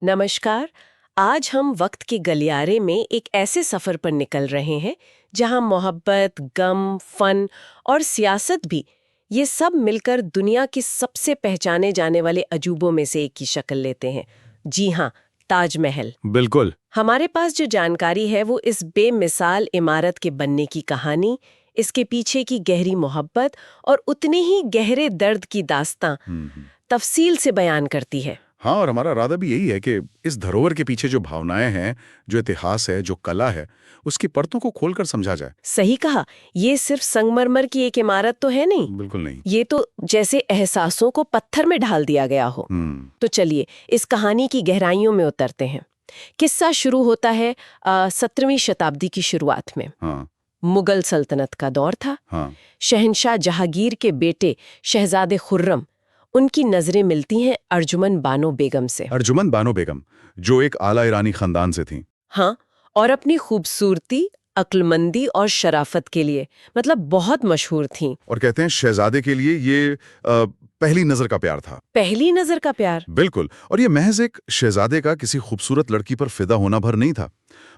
नमस्कार। आज हम वक्त के गलियारे में एक ऐसे सफर पर निकल रहे हैं जहां मोहब्बत, गम, फन और सियासत भी ये सब मिलकर दुनिया के सबसे पहचाने जाने वाले अजूबों में से एक की शक्ल लेते हैं। जी हाँ, ताजमहल। बिल्कुल। हमारे पास जो जानकारी है वो इस बेमिसाल इमारत के बनने की कहानी, इसके पीछे की गहरी मोहब्बत और उतने ही गहरे दर्द की दास्तां तफसील से बयान करती है। हाँ, और हमारा इरादा भी यही है कि इस धरोहर के पीछे जो भावनाएं हैं, जो इतिहास है, जो कला है, उसकी परतों को खोलकर समझा जाए। सही कहा। ये सिर्फ संगमरमर की एक इमारत तो है नहीं। बिल्कुल नहीं। ये तो जैसे एहसासों को पत्थर में ढाल दिया गया हो। तो चलिए इस कहानी की गहराइयों में उतरते हैं। किस्सा शुरू होता है 17वीं शताब्दी की शुरुआत में। हाँ। मुगल सल्तनत का दौर था। हाँ। शहंशाह जहांगीर के बेटे शहजादे खुर्रम, उनकी नजरें मिलती हैं अर्जुमन बानो बेगम से। अर्जुमन बानो बेगम, जो एक आला ईरानी खानदान से थी। हाँ, और अपनी खूबसूरती, अक्लमंदी और शराफत के लिए मतलब बहुत मशहूर थीं। और कहते हैं शहजादे के लिए ये पहली नजर का प्यार था। पहली नजर का प्यार। बिल्कुल। और ये महज एक शहजादे का किसी खूबसूरत लड़की पर फिदा होना भर नहीं था।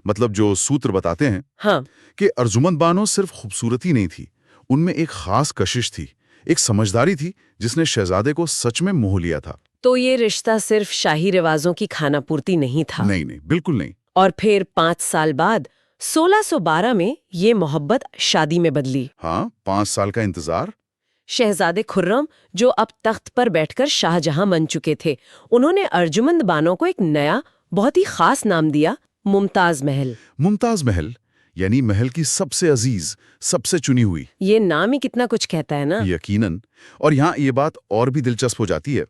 मतलब जो सूत्र बताते हैं हाँ, कि अर्जुमन बानो सिर्फ खूबसूरती नहीं थी, उनमें एक खास कशिश थी, एक समझदारी थी जिसने शहजादे को सच में मोह लिया था। तो ये रिश्ता सिर्फ शाही रिवाजों की खानापूर्ति नहीं था। नहीं नहीं, बिल्कुल नहीं। और फिर 5 साल बाद 1612 में ये मोहब्बत शादी में बदली। हाँ, 5 साल का इंतजार। शहजादे खुर्रम, जो अब तख्त पर बैठकर शाहजहां बन चुके थे, उन्होंने अर्जुमंद बानो को एक नया, बहुत ही खास नाम दिया, मुमताज महल। मुमताज महल, यानी महल की सबसे अजीज, सबसे चुनी हुई। ये नाम ही कितना कुछ कहता है ना। यकीनन। और यहाँ ये बात और भी दिलचस्प हो जाती है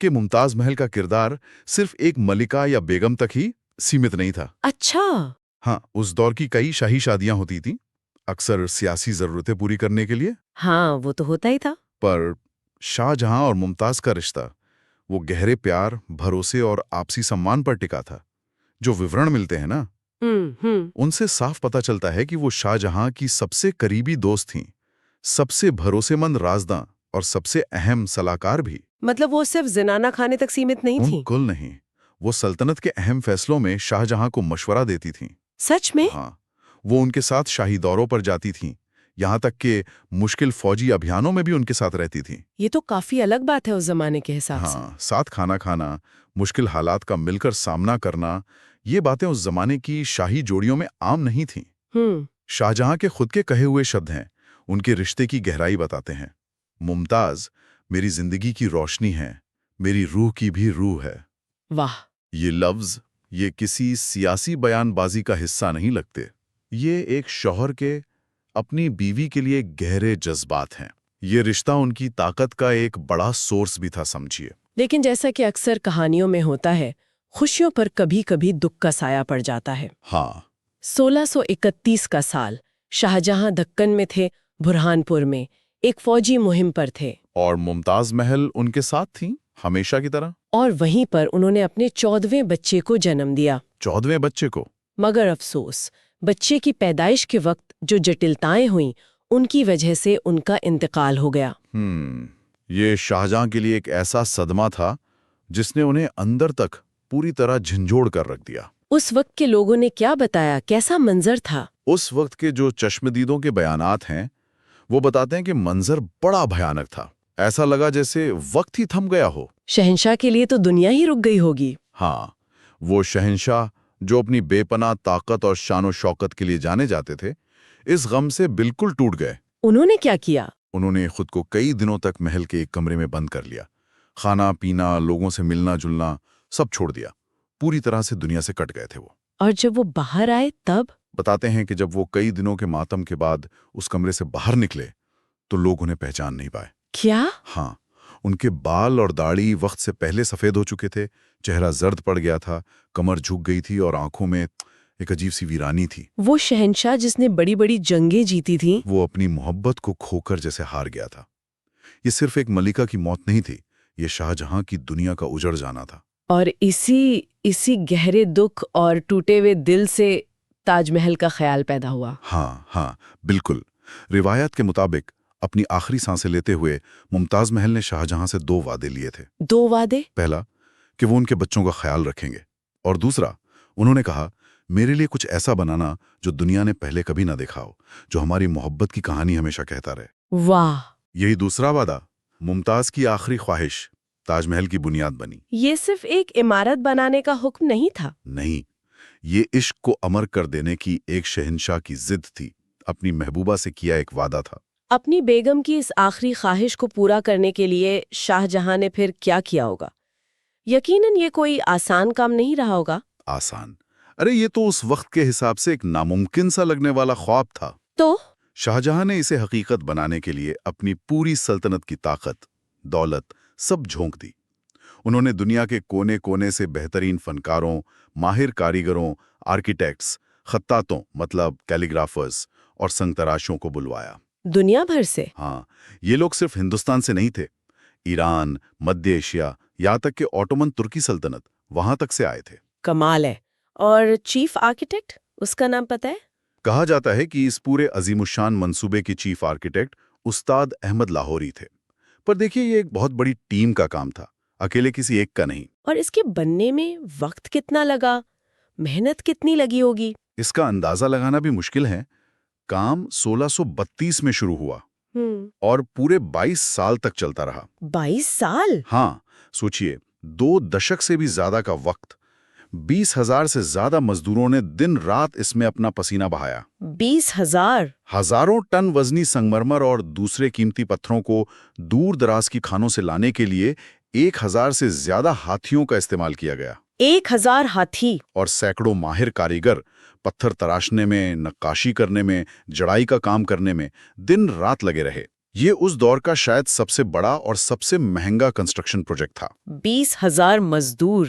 कि मुमताज महल का किरदार सिर्फ एक मलिका या बेगम तक ही सीमित नहीं था। अच्छा। हाँ, उस दौर की कई शाही शादियां होती थीं, अक्सर सियासी जरूरतें पूरी करने के लिए। हाँ, वो तो होता ही था। पर शाहजहां और मुमताज का रिश्ता वो गहरे प्यार, भरोसे और आपसी सम्मान पर टिका था। जो विवरण मिलते हैं ना, उनसे साफ पता चलता है कि वो शाहजहां की सबसे करीबी दोस्त थीं, सबसे भरोसेमंद राजदां और सबसे अहम सलाहकार भी। मतलब वो सिर्फ ज़नाना खाने तक सीमित नहीं थी। बिल्कुल नहीं। वो सल्तनत के अहम फैसलों में शाहजहां को मशवरा देती थीं। सच में? हाँ, वो उनके साथ शाही दौरों पर जाती थीं, यहाँ तक कि मुश्किल फौजी अभियानों में भी उनके साथ रहती थीं। ये तो काफी अलग बात है उस जमाने के हिसाब से। हाँ, साथ खाना खाना, मुश्किल हालात का मिलकर सामना करना, ये बातें उस जमाने की शाही जोड़ियों में आम नहीं थीं। शाहजहां के खुद के कहे हुए शब्द हैं, उनके रिश्ते की गहराई बताते हैं। मुमताज मेरी जिंदगी की रोशनी है, मेरी रूह की भी रूह है। वाह। ये लफ्ज, ये किसी सियासी बयानबाजी का हिस्सा नहीं लगते। ये एक शौहर के अपनी बीवी के लिए गहरे जज्बात हैं। ये रिश्ता उनकी ताकत का एक बड़ा सोर्स भी था, समझिए। लेकिन जैसा कि अक्सर कहानियों में होता है, खुशियों पर कभी-कभी दुख का साया पड़ जाता है। हाँ। 1631 का साल, शाहजहां दक्कन में थे, बुरहानपुर में एक फौजी मुहिम पर थे। और मुमताज महल उनके साथ थीं, हमेशा की तरह। और वहीं पर उन्होंने अपने 14वें बच्चे को जन्म दिया। 14वें बच्चे को? मगर अफसोस, बच्चे की पैदाइश के वक्त जो जटिलताएं हुईं, उनकी वजह से उनका इंतकाल हो गया। ये शाहजहां के लिए एक ऐसा सदमा था जिसने उन्हें अंदर तक पूरी तरह झंझोड़ कर रख दिया। उस वक्त के लोगों ने क्या बताया, कैसा मंजर था? उस वक्त के जो चश्मदीदों के बयानात हैं, वो बताते हैं कि मंजर बड़ा भयानक था। ऐसा लगा जैसे वक्त ही थम गया हो। शहंशाह के लिए तो दुनिया ही रुक गई होगी। हाँ, वो शहंशाह जो अपनी बेपनाह ताकत और शानो शौकत के लिए जाने जाते थे, इस गम से बिल्कुल टूट गए। उन्होंने क्या किया? उन्होंने खुद को कई दिनों तक महल के एक कमरे में बंद कर लिया। खाना पीना, लोगों से मिलना जुलना सब छोड़ दिया। पूरी तरह से दुनिया से कट गए थे वो। और जब वो बाहर आए तब? बताते हैं कि जब वो कई दिनों के मातम के बाद उस कमरे से बाहर निकले तो लोग उन्हें पहचान नहीं पाए। क्या? हाँ, उनके बाल और दाढ़ी वक्त से पहले सफेद हो चुके थे, चेहरा जर्द पड़ गया था, कमर झुक गई थी और आंखों में एक अजीब सी वीरानी थी। वो शहंशाह जिसने बड़ी बड़ी जंगें जीती थीं, वो अपनी मोहब्बत को खोकर जैसे हार गया था। ये सिर्फ एक मलिका की मौत नहीं थी, ये शाहजहां की दुनिया का उजड़ जाना था। और इसी गहरे दुख और टूटे हुए दिल से ताजमहल का ख्याल पैदा हुआ। हाँ, बिल्कुल। रिवायत के मुताबिक अपनी आखिरी सांसें लेते हुए मुमताज महल ने शाहजहां से 2 वादे लिए थे। 2 वादे? पहला, कि वो उनके बच्चों का ख्याल रखेंगे। और दूसरा, उन्होंने कहा, मेरे लिए कुछ ऐसा बनाना जो दुनिया ने पहले कभी ना देखा हो, जो हमारी मोहब्बत की कहानी हमेशा कहता रहे। वाह, यही दूसरा वादा, मुमताज की आखिरी ख्वाहिश, ताजमहल की बुनियाद बनी। ये सिर्फ एक इमारत बनाने का हुक्म नहीं था। नहीं, ये इश्क को अमर कर देने की एक शहंशाह की जिद थी, अपनी महबूबा से किया एक वादा था। अपनी बेगम की इस आखिरी ख्वाहिश को पूरा करने के लिए शाहजहां ने फिर क्या किया होगा? यकीनन ये कोई आसान काम नहीं रहा होगा। आसान? अरे ये तो उस वक्त के हिसाब से एक नामुमकिन सा लगने वाला ख्वाब था। तो शाहजहां ने इसे हकीकत बनाने के लिए अपनी पूरी सल्तनत की ताकत, दौलत सब झोंक दी। उन्होंने दुनिया के कोने कोने से बेहतरीन फनकारों, माहिर कारीगरों, आर्किटेक्ट्स, खत्तातों मतलब कैलीग्राफर्स और संगतराशों को बुलवाया। दुनिया भर से? हाँ, ये लोग सिर्फ हिंदुस्तान से नहीं थे। ईरान, मध्य एशिया, यहाँ तक कि ऑटोमन तुर्की सल्तनत वहां तक से आए थे। कमाल है। और चीफ आर्किटेक्ट, उसका नाम पता है? कहा जाता है कि इस पूरे अजीमुशान मंसूबे के चीफ आर्किटेक्ट उस्ताद अहमद लाहौरी थे। पर देखिए, ये एक बहुत बड़ी टीम का काम था, अकेले किसी एक का नहीं। और इसके बनने में वक्त कितना लगा, मेहनत कितनी लगी होगी? इसका अंदाजा लगाना भी मुश्किल है। काम 1632 में शुरू हुआ और पूरे 22 साल तक चलता रहा। 22 साल? हाँ, सोचिए, 2 दशक से भी ज्यादा का वक्त। 20,000 से ज्यादा मजदूरों ने दिन रात इसमें अपना पसीना बहाया। 20,000? हजारों टन वजनी संगमरमर और दूसरे कीमती पत्थरों को दूर दराज की खानों से लाने के लिए 1,000 से ज्यादा हाथियों का इस्तेमाल किया गया। 1,000 हाथी? और सैकड़ों माहिर कारीगर पत्थर तराशने में, नक्काशी करने में, जड़ाई का काम करने में दिन रात लगे रहे। ये उस दौर का शायद सबसे बड़ा और सबसे महंगा कंस्ट्रक्शन प्रोजेक्ट था। 20,000 मजदूर,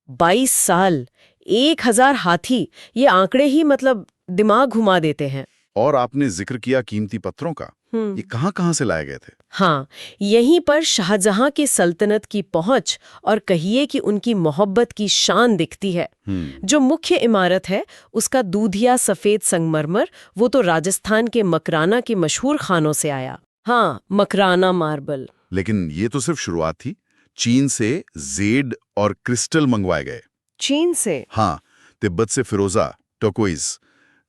22 साल, 1,000 हाथी, ये आंकड़े ही मतलब दिमाग घुमा देते हैं। और आपने जिक्र किया कीमती पत्थरों का, ये कहां-कहां से लाए गए थे? हाँ, यहीं पर शाहजहां की सल्तनत की पहुंच और कहिए कि उनकी मोहब्बत की शान दिखती है। जो मुख्य इमारत है, उसका दूधिया सफेद संगमरमर, वो तो राजस्थान के मकराना के मशहूर खानों से आया। हाँ, मकराना मार्बल। लेकिन ये तो सिर्फ शुरुआत थी। चीन से जेड और क्रिस्टल मंगवाए गए। चीन से? हाँ, तिब्बत से फिरोजा, टर्कोइज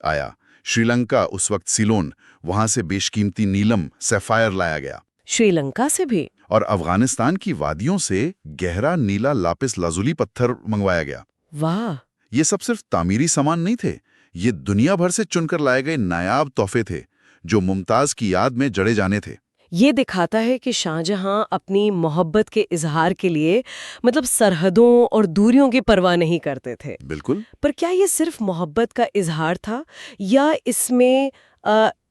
आया। श्रीलंका, उस वक्त सिलोन, वहां से बेशकीमती नीलम, सैफायर लाया गया। श्रीलंका से भी? और अफगानिस्तान की वादियों से गहरा नीला लापिस लाजुली पत्थर मंगवाया गया। वाह! ये सब सिर्फ तामीरी सामान नहीं थे, ये दुनिया भर से चुनकर लाए गए नायाब तोहफे थे, जो मुमताज की याद में जड़े जाने थे। ये दिखाता है कि शाहजहां अपनी मोहब्बत के इजहार के लिए मतलब सरहदों और दूरियों की परवाह नहीं करते थे। बिल्कुल। पर क्या ये सिर्फ मोहब्बत का इजहार था या इसमें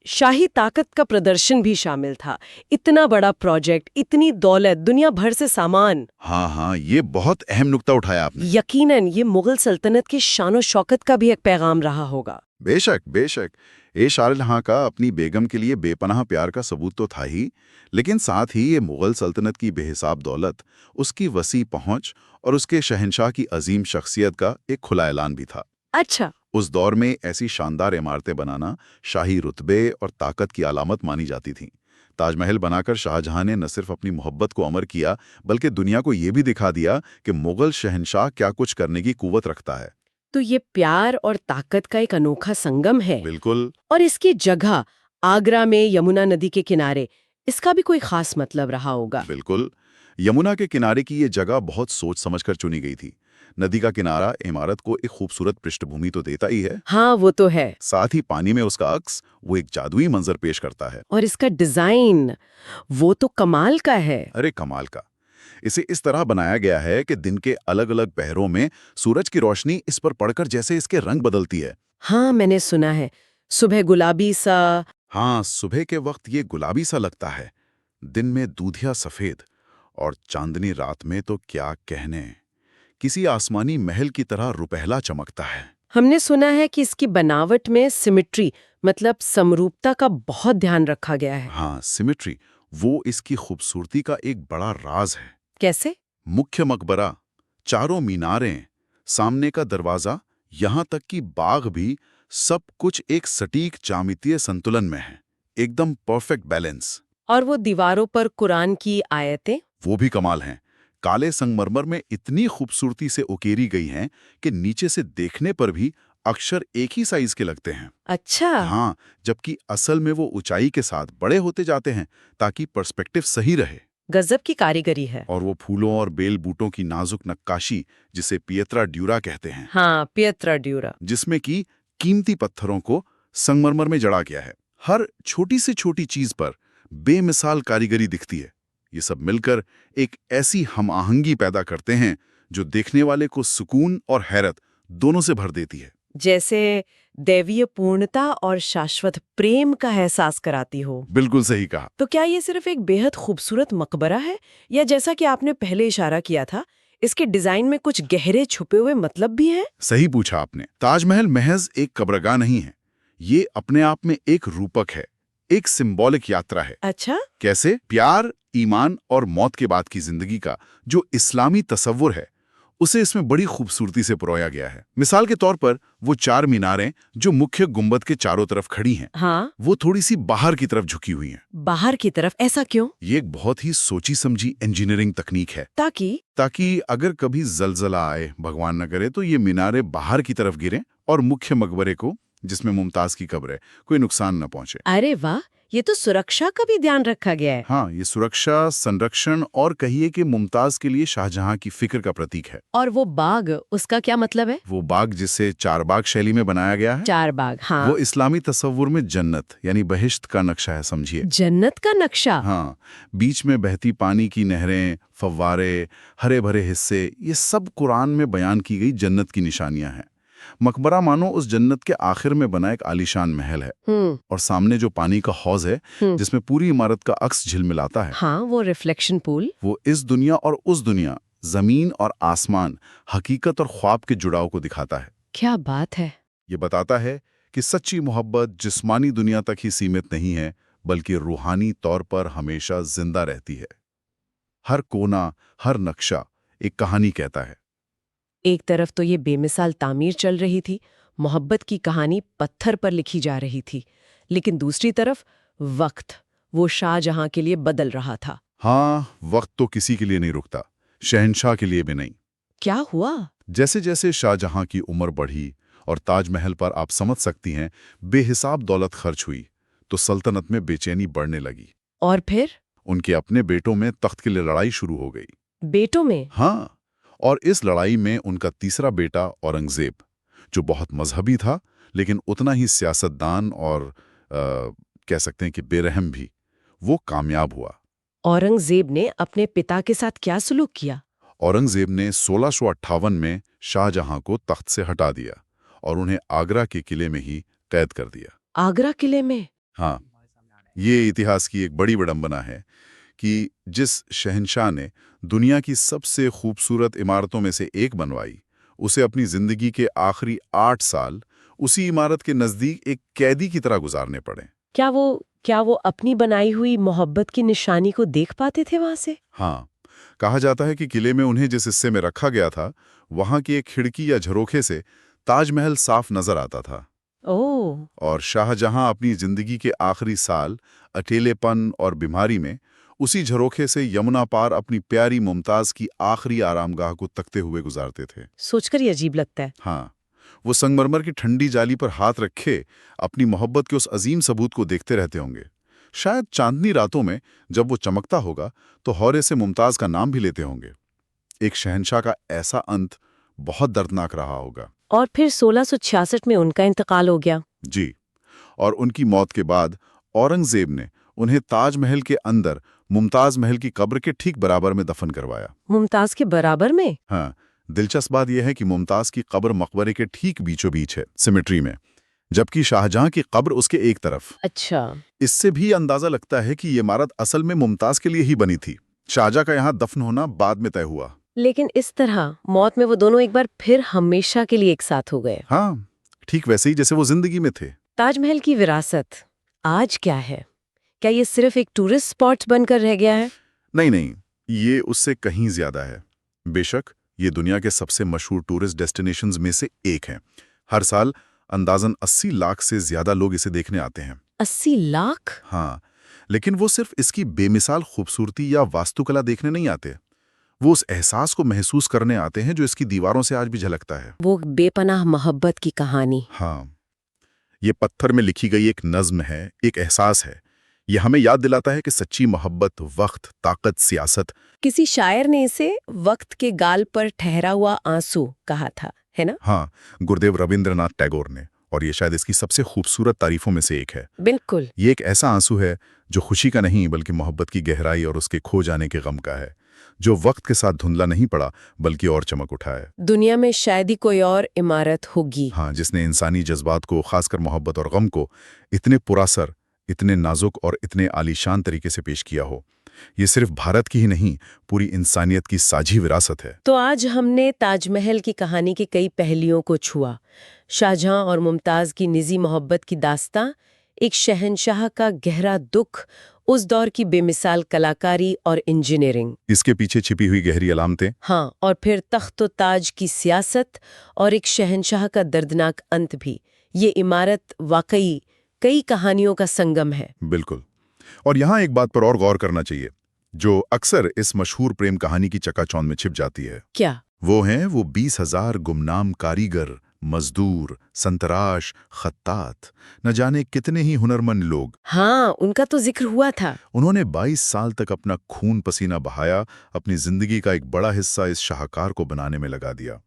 शाही ताकत का प्रदर्शन भी शामिल था? इतना बड़ा प्रोजेक्ट, इतनी दौलत, दुनिया भर से सामान। हाँ, ये बहुत अहम नुक्ता उठाया आपने। यकीनन ये मुगल सल्तनत की शान शौकत का भी एक पैगाम रहा होगा। बेशक, बेशक। शाहजहां का अपनी बेगम के लिए बेपनाह प्यार का सबूत तो था ही, लेकिन साथ ही ये मुगल सल्तनत की बेहिसाब दौलत, उसकी वसी पहुंच और उसके शहंशाह की अजीम शख्सियत का एक खुला ऐलान भी था। अच्छा। उस दौर में ऐसी शानदार इमारतें बनाना शाही रुतबे और ताकत की अलामत मानी जाती थी। ताजमहल बनाकर शाहजहां ने न सिर्फ अपनी मोहब्बत को अमर किया, बल्कि दुनिया को ये भी दिखा दिया कि मुगल शहंशाह क्या कुछ करने की कुव्वत रखता है। तो ये प्यार और ताकत का एक अनोखा संगम है। बिल्कुल। और इसकी जगह आगरा में यमुना नदी के किनारे, इसका भी कोई खास मतलब रहा होगा। बिल्कुल। यमुना के किनारे की ये जगह बहुत सोच समझकर चुनी गई थी। नदी का किनारा इमारत को एक खूबसूरत पृष्ठभूमि तो देता ही है। हाँ, वो तो है। साथ ही पानी में उसका अक्स वो एक जादुई मंजर पेश करता है। और इसका डिजाइन, वो तो कमाल का है। अरे कमाल का। इसे इस तरह बनाया गया है कि दिन के अलग अलग पहरों में सूरज की रोशनी इस पर पड़कर जैसे इसके रंग बदलती है। हाँ, मैंने सुना है, सुबह गुलाबी सा। हाँ, सुबह के वक्त ये गुलाबी सा लगता है, दिन में दूधिया सफेद, और चांदनी रात में तो क्या कहने, किसी आसमानी महल की तरह रुपहला चमकता है। हमने सुना है कि इसकी बनावट में सिमेट्री मतलब समरूपता का बहुत ध्यान रखा गया है। हाँ, सिमेट्री वो इसकी खूबसूरती का एक बड़ा राज है। कैसे? मुख्य मकबरा, चारों मीनारें, सामने का दरवाजा, यहाँ तक कि बाग भी, सब कुछ एक सटीक ज्यामितीय संतुलन में है, एकदम परफेक्ट बैलेंस। और वो दीवारों पर कुरान की आयतें? वो भी कमाल हैं। काले संगमरमर में इतनी खूबसूरती से उकेरी गई हैं कि नीचे से देखने पर भी अक्षर एक ही साइज के लगते हैं। अच्छा। हाँ, जबकि असल में वो ऊंचाई के साथ बड़े होते जाते हैं ताकि पर्सपेक्टिव सही रहे। गजब की कारीगरी है। और वो फूलों और बेल बूटों की नाजुक नक्काशी, जिसे पिएत्रा ड्यूरा कहते हैं, हाँ, पिएत्रा ड्यूरा, जिसमें कि कीमती पत्थरों को संगमरमर में जड़ा गया है। हर छोटी से छोटी चीज पर बेमिसाल कारीगरी दिखती है। ये सब मिलकर एक ऐसी हम-आहंगी पैदा करते हैं जो देखने वाले को सुकून और हैरत दोनों से भर देती है। जैसे दैवीय पूर्णता और शाश्वत प्रेम का एहसास कराती हो। बिल्कुल सही कहा। तो क्या ये सिर्फ एक बेहद खूबसूरत मकबरा है, या जैसा कि आपने पहले इशारा किया था, इसके डिजाइन में कुछ गहरे छुपे हुए मतलब भी हैं? सही पूछा आपने। ताजमहल महज एक कब्रगाह नहीं है, ये अपने आप में एक रूपक है, एक सिंबॉलिक यात्रा है। अच्छा। कैसे? प्यार, ईमान और मौत के बाद की जिंदगी का जो इस्लामी तसव्वुर है, उसे इसमें बड़ी खूबसूरती से पिरोया गया है। मिसाल के तौर पर वो 4 मीनारें जो मुख्य गुंबद के चारों तरफ खड़ी हैं, हाँ, वो थोड़ी सी बाहर की तरफ झुकी हुई हैं। बाहर की तरफ, ऐसा क्यों? ये एक बहुत ही सोची समझी इंजीनियरिंग तकनीक है, ताकि अगर कभी जलजला आए, भगवान न करे, तो ये मीनारें बाहर की तरफ गिरें और मुख्य मकबरे को, जिसमें मुमताज की कब्र है, कोई नुकसान न पहुंचे। अरे वाह, ये तो सुरक्षा का भी ध्यान रखा गया है। हाँ, ये सुरक्षा, संरक्षण और कहिए कि मुमताज के लिए शाहजहां की फिक्र का प्रतीक है। और वो बाग, उसका क्या मतलब है? वो बाग जिसे चारबाग शैली में बनाया गया है, चारबाग, हाँ। वो इस्लामी तसव्वुर में जन्नत यानी बहिश्त का नक्शा है, समझिए। जन्नत का नक्शा? हाँ, बीच में बहती पानी की नहरें, फव्वारे, हरे भरे हिस्से, ये सब कुरान में बयान की गई जन्नत की निशानियां हैं। मकबरा मानो उस जन्नत के आखिर में बना एक आलीशान महल है। और सामने जो पानी का हौज है, जिसमें पूरी इमारत का अक्स झिलमिलाता है, हाँ, वो रिफ्लेक्शन पूल, वो इस दुनिया और उस दुनिया, जमीन और आसमान, हकीकत और ख्वाब के जुड़ाव को दिखाता है। क्या बात है। ये बताता है कि सच्ची मोहब्बत जिस्मानी दुनिया तक ही सीमित नहीं है, बल्कि रूहानी तौर पर हमेशा जिंदा रहती है। हर कोना, हर नक्शा एक कहानी कहता है। एक तरफ तो ये बेमिसाल तामीर चल रही थी, मोहब्बत की कहानी पत्थर पर लिखी जा रही थी, लेकिन दूसरी तरफ वक्त, वो शाहजहां के लिए बदल रहा था। हाँ, वक्त तो किसी के लिए नहीं रुकता, शहंशाह के लिए भी नहीं। क्या हुआ? जैसे जैसे शाहजहां की उम्र बढ़ी और ताजमहल पर आप समझ सकती हैं बेहिसाब दौलत खर्च हुई, तो सल्तनत में बेचैनी बढ़ने लगी। और फिर? उनके अपने बेटों में तख्त के लिए लड़ाई शुरू हो गई। बेटों में? हाँ, और इस लड़ाई में उनका तीसरा बेटा औरंगजेब, जो बहुत मजहबी था लेकिन उतना ही सियासतदान और कह सकते हैं कि बेरहम भी, वो कामयाब हुआ। औरंगजेब ने अपने पिता के साथ क्या सुलूक किया? औरंगजेब ने 1658 में शाहजहां को तख्त से हटा दिया और उन्हें आगरा के किले में ही कैद कर दिया। आगरा किले में? हाँ, ये इतिहास की एक बड़ी विडंबना है कि जिस शहंशाह ने दुनिया की सबसे खूबसूरत इमारतों में से एक बनवाई, उसे अपनी जिंदगी के आखिरी 8 साल उसी इमारत के नजदीक एक कैदी की तरह गुजारने पड़े। क्या वो अपनी बनाई हुई मोहब्बत की निशानी को देख पाते थे वहां से? हाँ, कहा जाता है कि किले में उन्हें जिस हिस्से में रखा गया था, वहां की एक खिड़की या झरोखे से ताजमहल साफ नजर आता था। ओह। और शाहजहां अपनी जिंदगी के आखिरी साल अकेलेपन और बीमारी में उसी झरोखे से यमुना पार अपनी प्यारी मुमताज की आखिरी आरामगाह को तकते हुए गुजारते थे। सोचकर ही अजीब लगता है। हाँ, वो संगमरमर की ठंडी जाली पर हाथ रखे अपनी मोहब्बत के उस अजीम सबूत को देखते रहते होंगे। शायद चांदनी रातों में जब वो चमकता होगा तो हौरे से मुमताज का नाम भी लेते होंगे। एक शहंशाह का ऐसा अंत बहुत दर्दनाक रहा होगा। और फिर 1666 में उनका इंतकाल हो गया। जी, और उनकी मौत के बाद औरंगजेब ने उन्हें ताजमहल के अंदर मुमताज महल की कब्र के ठीक बराबर में दफन करवाया। मुमताज के बराबर में? हाँ, दिलचस्प बात यह है कि मुमताज की कब्र मकबरे के ठीक बीचों बीच है, सिमेट्री में, जबकि शाहजहां की कब्र उसके एक तरफ। अच्छा। इससे भी अंदाजा लगता है कि ये इमारत असल में मुमताज के लिए ही बनी थी। शाहजहां का यहाँ दफन होना बाद में तय हुआ। लेकिन इस तरह मौत में वो दोनों एक बार फिर हमेशा के लिए एक साथ हो गए। हाँ, ठीक वैसे ही जैसे वो जिंदगी में थे। ताजमहल की विरासत आज क्या है? क्या ये सिर्फ एक टूरिस्ट स्पॉट बनकर रह गया है? नहीं, ये उससे कहीं ज्यादा है। बेशक ये दुनिया के सबसे मशहूर टूरिस्ट डेस्टिनेशंस में से एक है। हर साल अंदाजन 80 लाख से ज्यादा लोग इसे देखने आते हैं। 80 लाख? हाँ, लेकिन वो सिर्फ इसकी बेमिसाल खूबसूरती या वास्तुकला देखने नहीं आते। वो उस एहसास को महसूस करने आते हैं जो इसकी दीवारों से आज भी झलकता है। वो बेपनाह मोहब्बत की कहानी। हाँ, ये पत्थर में लिखी गई एक नज्म है, एक एहसास है। ये हमें याद दिलाता है कि सच्ची मोहब्बत, वक्त, ताकत, सियासत। किसी शायर ने इसे वक्त के गाल पर ठहरा हुआ आंसू कहा था, है ना? हाँ, गुरुदेव रविंद्रनाथ टैगोर ने, और ये शायद इसकी सबसे खूबसूरत तारीफों में से एक है। बिल्कुल। ये एक ऐसा आंसू है जो खुशी का नहीं बल्कि मोहब्बत की गहराई और उसके खो जाने के गम का है, जो वक्त के साथ धुंधला नहीं पड़ा बल्कि और चमक उठा है। दुनिया में शायद ही कोई और इमारत होगी, हाँ, जिसने इंसानी जज्बात को, खासकर मोहब्बत और गम को, इतने पुरासर, इतने नाजुक और इतने आलीशान तरीके से पेश किया हो। ये सिर्फ भारत की ही नहीं, पूरी इंसानियत की साझी विरासत है। तो आज हमने ताजमहल की कहानी के कई पहलुओं को छुआ। शाहजहां और मुमताज की निजी मोहब्बत की दास्तां, एक शहंशाह का गहरा दुख, उस दौर की बेमिसाल कलाकारी और इंजीनियरिंग, इसके पीछे छिपी हुई गहरी अलामतें। हाँ, और फिर तख्त व ताज की सियासत और एक शहंशाह का दर्दनाक अंत भी। ये इमारत वाकई कई कहानियों का संगम है। बिल्कुल। और यहाँ एक बात पर और गौर करना चाहिए, जो अक्सर इस मशहूर प्रेम कहानी की चकाचौंध में छिप जाती है। क्या? वो हैं वो 20,000 गुमनाम कारीगर, मजदूर, संतराश, खत्तात, न जाने कितने ही हुनरमंद लोग। हाँ, उनका तो जिक्र हुआ था। उन्होंने 22 साल तक अपना खून पसीना बहाया, अपनी जिंदगी का एक बड़ा हिस्सा इस शाहकार को बनाने में लगा दिया।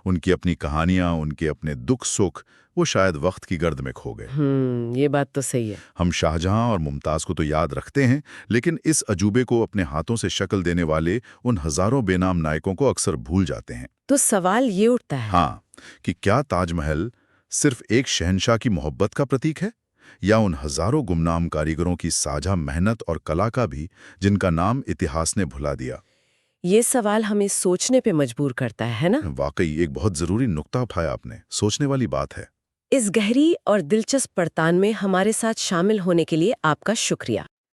उनकी अपनी कहानियां, उनके अपने दुख सुख, वो शायद वक्त की गर्द में खो गए। ये बात तो सही है। हम शाहजहां और मुमताज को तो याद रखते हैं, लेकिन इस अजूबे को अपने हाथों से शक्ल देने वाले उन हजारों बेनाम नायकों को अक्सर भूल जाते हैं। तो सवाल ये उठता है, हाँ, कि क्या ताजमहल सिर्फ एक शहंशाह की मोहब्बत का प्रतीक है, या उन हजारों गुमनाम कारीगरों की साझा मेहनत और कला का भी, जिनका नाम इतिहास ने भुला दिया? ये सवाल हमें सोचने पे मजबूर करता है ना? वाकई एक बहुत जरूरी नुक्ता उठाया आपने, सोचने वाली बात है। इस गहरी और दिलचस्प पड़ताल में हमारे साथ शामिल होने के लिए आपका शुक्रिया।